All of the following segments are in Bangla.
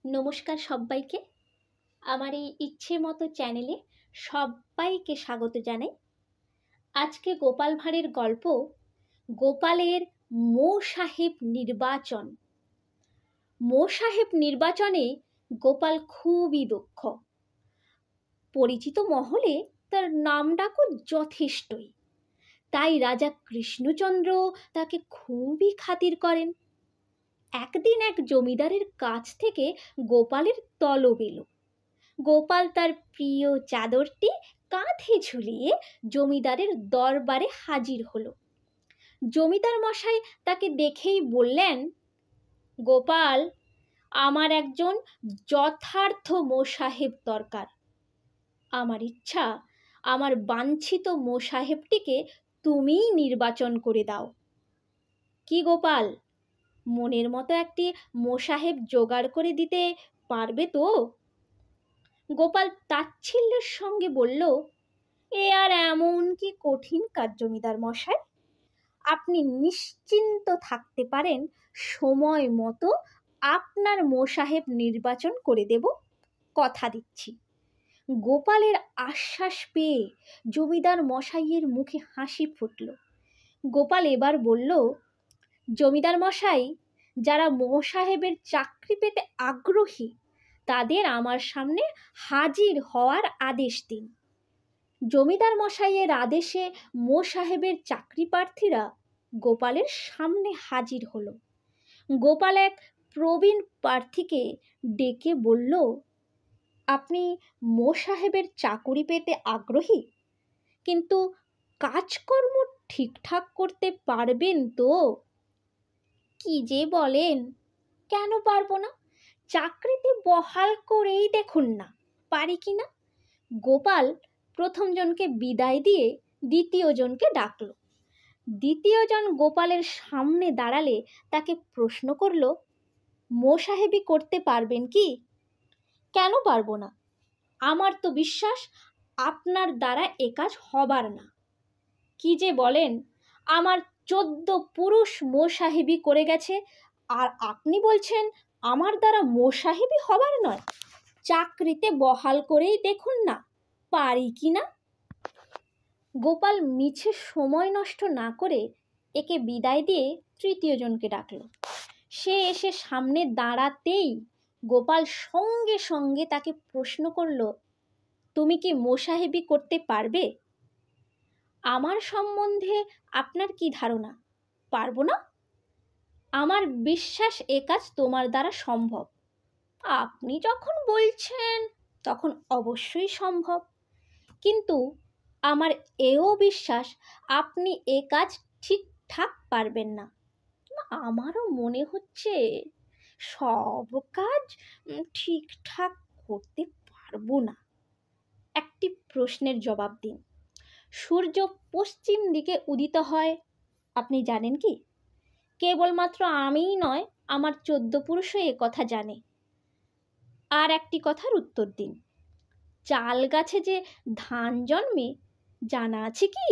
নমস্কার সব্বাইকে। আমার এই ইচ্ছে মতো চ্যানেলে সব্বাইকে স্বাগত জানাই। আজকে গোপাল ভাঁড়ের গল্প গোপালের মোসাহেব নির্বাচন। মোসাহেব নির্বাচনে গোপাল খুবই দক্ষ। পরিচিত মহলে তার নামডাকও যথেষ্টই, তাই রাজা কৃষ্ণচন্দ্র তাকে খুবই খাতির করেন। একদিন এক জমিদারের কাছ থেকে গোপালের তলব এলো। গোপাল তার প্রিয় চাদরটি কাঁধে ঝুলিয়ে জমিদারের দরবারে হাজির হলো। জমিদার মশাই তাকে দেখেই বললেন, গোপাল, আমার একজন যথার্থ মোসাহেব দরকার। আমার ইচ্ছা, আমার বাঞ্ছিত মোসাহেবটিকে তুমিই নির্বাচন করে দাও। কি গোপাল, মনের মতো একটি মোসাহেব জোগাড় করে দিতে পারবে তো? গোপাল তাচ্ছিল্যের সঙ্গে বলল, এ আর এমন কি কঠিন কাজ জমিদার মশাই? আপনি নিশ্চিন্ত থাকতে পারেন, সময় মতো আপনার মোসাহেব নির্বাচন করে দেব, কথা দিচ্ছি। গোপালের আশ্বাস পেয়ে জমিদার মশাইয়ের মুখে হাসি ফুটল। গোপাল এবার বলল, জমিদার মশাই, যারা মোসাহেবের চাকরি পেতে আগ্রহী তাদের আমার সামনে হাজির হওয়ার আদেশ দিন। জমিদার মশাইয়ের আদেশে মোসাহেবের চাকরি প্রার্থীরা গোপালের সামনে হাজির হলো। গোপাল এক প্রবীণ প্রার্থীকে ডেকে বলল, আপনি মোসাহেবের চাকুরি পেতে আগ্রহী, কিন্তু কাজকর্ম ঠিকঠাক করতে পারবেন তো? কি যে বলেন, কেন পারবো না? চাকরিতে বহাল করেই দেখুন না পারি কি না। গোপাল প্রথম জনকে বিদায় দিয়ে দ্বিতীয় জনকে ডাকল। দ্বিতীয় জন গোপালের সামনে দাঁড়ালে তাকে প্রশ্ন করল, মোসাহেবি করতে পারবেন কি? কেন পারবো না? আমার তো বিশ্বাস আপনার দ্বারা এ কাজ হবার না। কি যে বলেন, আমার 14 পুরুষ মোসাহেবি করে গেছে, আর আপনি বলছেন আমার দ্বারা মোসাহেবি হবার নয়? চাকরিতে বহাল করেই দেখুন না পারি কি না। গোপাল মিছে সময় নষ্ট না করে একে বিদায় দিয়ে তৃতীয় জনকে ডাকল। সে এসে সামনে দাঁড়াতেই গোপাল সঙ্গে সঙ্গে তাকে প্রশ্ন করল, তুমি কি মোসাহেবি করতে পারবে? আমার সম্বন্ধে আপনার কি ধারণা? পারবো না? আমার বিশ্বাস এ কাজ তোমার দ্বারা সম্ভব। আপনি যখন বলছেন তখন অবশ্যই সম্ভব, কিন্তু আমার এও বিশ্বাস আপনি এ কাজ ঠিকঠাক পারবেন না। আমারও মনে হচ্ছে সব কাজ ঠিকঠাক করতে পারবো না। একটি প্রশ্নের জবাব দিন। সূর্য পশ্চিম দিকে উদিত হয় আপনি জানেন কি? কেবলমাত্র আমিই নয়, আমার 14 পুরুষও এ কথা জানে। আর একটি কথার উত্তর দিন, চাল গাছে যে ধান জন্মে জানা আছে কি?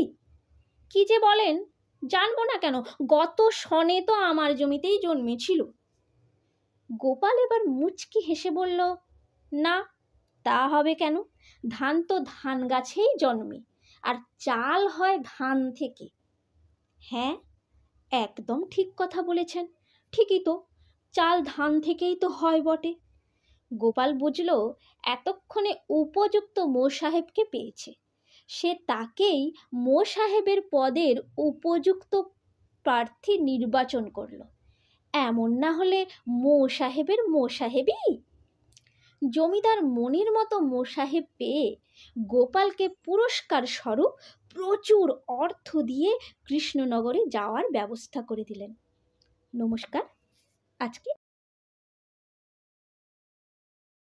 কি যে বলেন, জানবো না কেন? গত শনে তো আমার জমিতেই জন্মেছিল। গোপাল এবার মুচকি হেসে বলল, না, তা হবে কেন? ধান তো ধান গাছেই জন্মে, আর চাল হয় ধান থেকে। হ্যাঁ, একদম ঠিক কথা বলেছেন। ঠিকই তো, চাল ধান থেকেই তো হয় বটে। গোপাল বুঝল এতক্ষণে উপযুক্ত মোসাহেবকে পেয়েছে। সে তাকেই মোসাহেবের পদের উপযুক্ত প্রার্থী নির্বাচন করল। এমন না হলে মোসাহেবের মোসাহেবই। জমিদার মনির মতো মোসাহেব পেয়ে গোপালকে পুরস্কার স্বরূপ প্রচুর অর্থ দিয়ে কৃষ্ণনগরে যাওয়ার ব্যবস্থা করে দিলেন। নমস্কার। আজকে